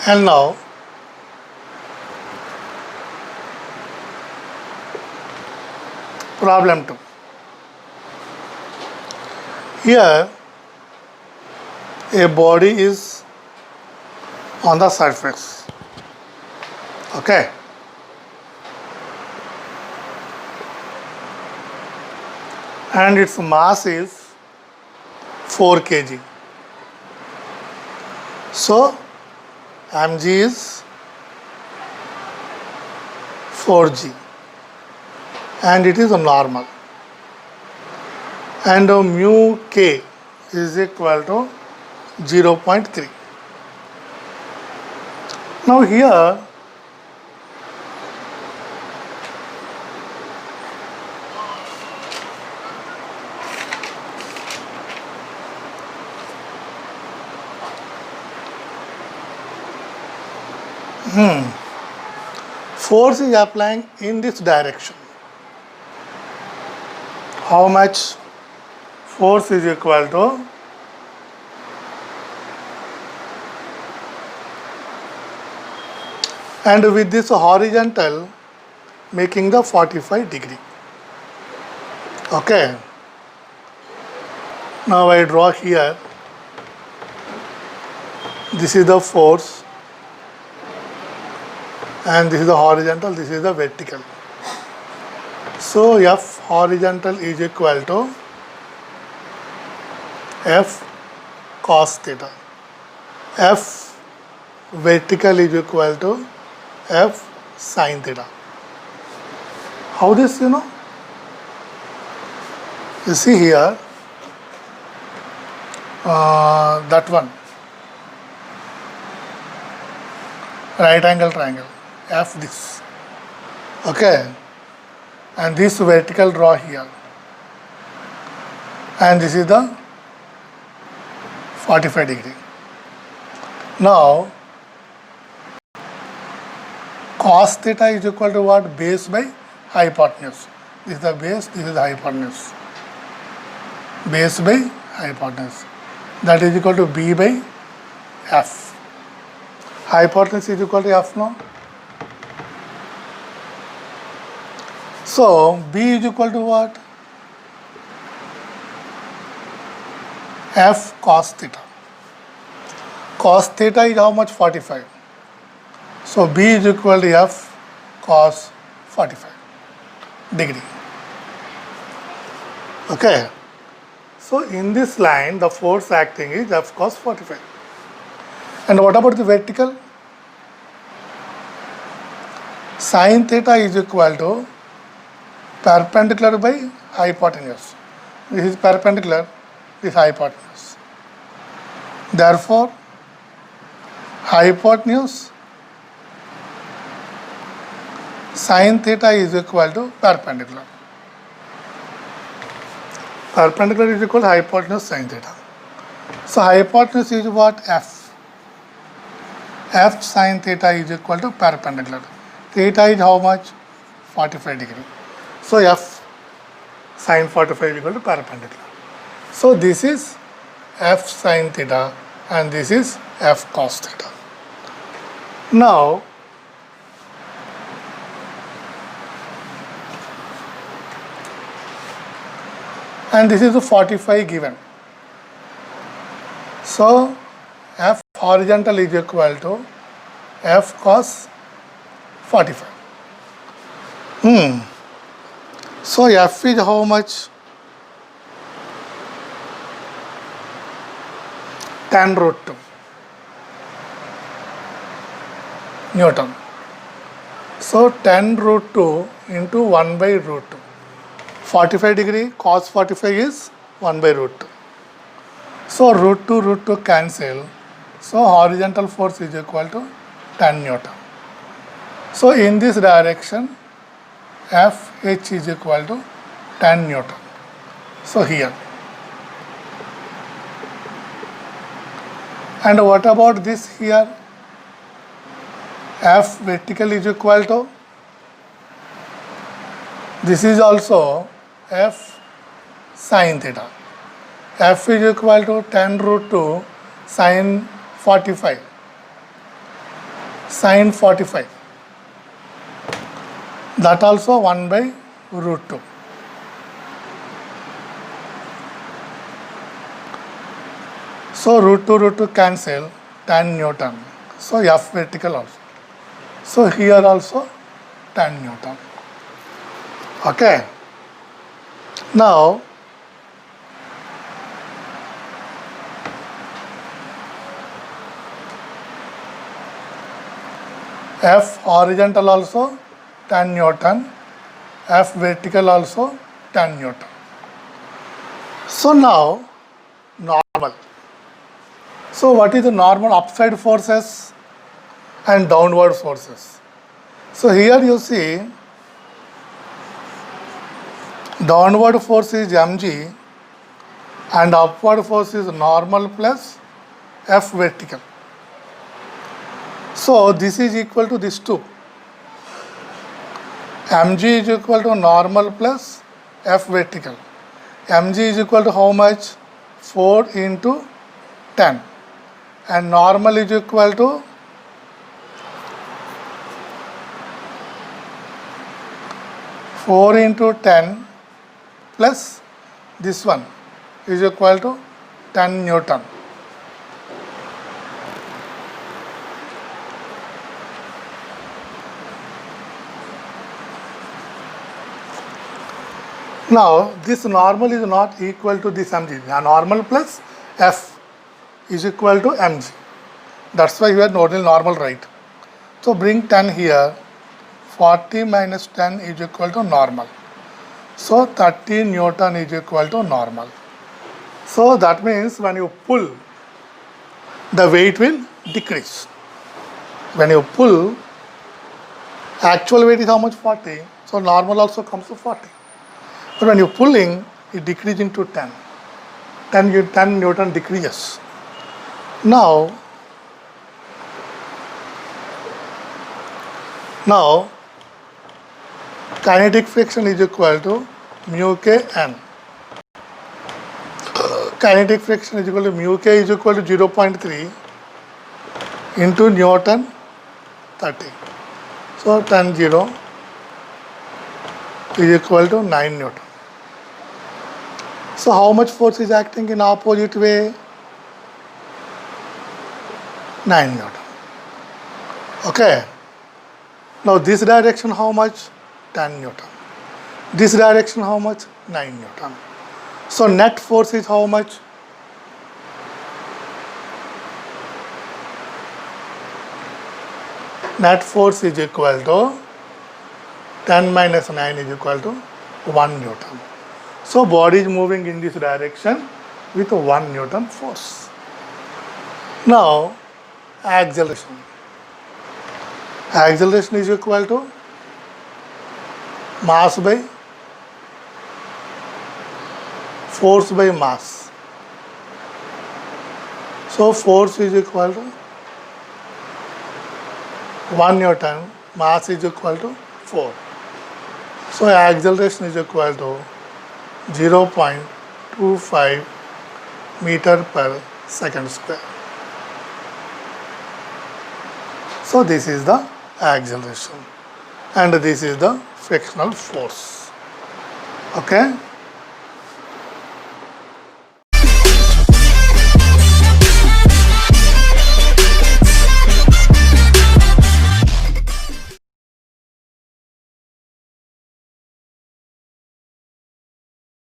And now problem 2. Here a body is on the surface. Okay. And its mass is 4 kg. So mg is 4g and it is normal, and mu k is equal to 0.3. Now here force is applying in this direction. How much force is equal to and with this horizontal making the 45 degree. Okay. Now I draw here. This is the force and this is the horizontal, this is the vertical. So F horizontal is equal to F cos theta. F vertical is equal to F sin theta. How this you know? You see here that one, right angle triangle, F this. Okay. And this vertical draw here. And this is the 45 degree. Now cos theta is equal to what? Base by hypotenuse. This is the base, this is the hypotenuse. Base by hypotenuse. That is equal to B by F. Hypotenuse is equal to F now. So B is equal to what? F cos theta. Cos theta is how much? 45. So B is equal to F cos 45 degree. Okay. So in this line the force acting is F cos 45. And what about the vertical? Sin theta is equal to perpendicular by hypotenuse. This is perpendicular, this is hypotenuse. Therefore, hypotenuse sin theta is equal to perpendicular. Perpendicular is equal to hypotenuse sin theta. So hypotenuse is what? F. F sin theta is equal to perpendicular. Theta is how much? 45 degree. So F sin 45 is equal to perpendicular. So this is F sin theta and this is F cos theta. Now and this is the 45 given. So F horizontal is equal to F cos 45. So F is how much? 10 root 2 Newton. So 10 root 2 into 1 by root 2. 45 degree cos 45 is 1 by root 2. So root 2 cancel. So horizontal force is equal to 10 Newton. So in this direction Fh is equal to 10 Newton. So here. And what about this here? F vertical is equal to, this is also F sin theta. F is equal to 10 root 2 sin 45. sine 45. That also 1 by root 2. So root 2 cancel, tan Newton. So F vertical also. So here also tan Newton. Okay. Now F horizontal also tan Newton, F vertical also tan Newton. So now normal. So what is the normal upside forces and downward forces? So here you see downward force is mg and upward force is normal plus F vertical. So this is equal to this 2. mg is equal to normal plus F vertical. mg is equal to how much? 4 into 10. And normal is equal to 4 into 10 plus this one is equal to 10 Newton. Now this normal is not equal to this mg. Now normal plus F is equal to mg. That's why you are only normal, right? So bring 10 here. 40 minus 10 is equal to normal. So 30 Newton is equal to normal. So that means when you pull, the weight will decrease. When you pull, actual weight is how much? 40. So normal also comes to 40. But when you're pulling, it decreasing to 10. 10 Newton decreases. Now kinetic friction is equal to mu k n. Kinetic friction is equal to mu k is equal to 0.3 into Newton 30. So tan 0 is equal to 9 Newton. So how much force is acting in opposite way? 9 Newton. Okay. Now this direction how much? 10 Newton. This direction how much? 9 Newton. So net force is how much? Net force is equal to 10 minus 9 is equal to 1 Newton. So body is moving in this direction with 1 Newton force. Now acceleration. Acceleration is equal to mass by force by mass. So force is equal to 1 Newton, mass is equal to 4. So acceleration is equal to 0.25 meter per second square. So this is the acceleration and this is the frictional force. Okay.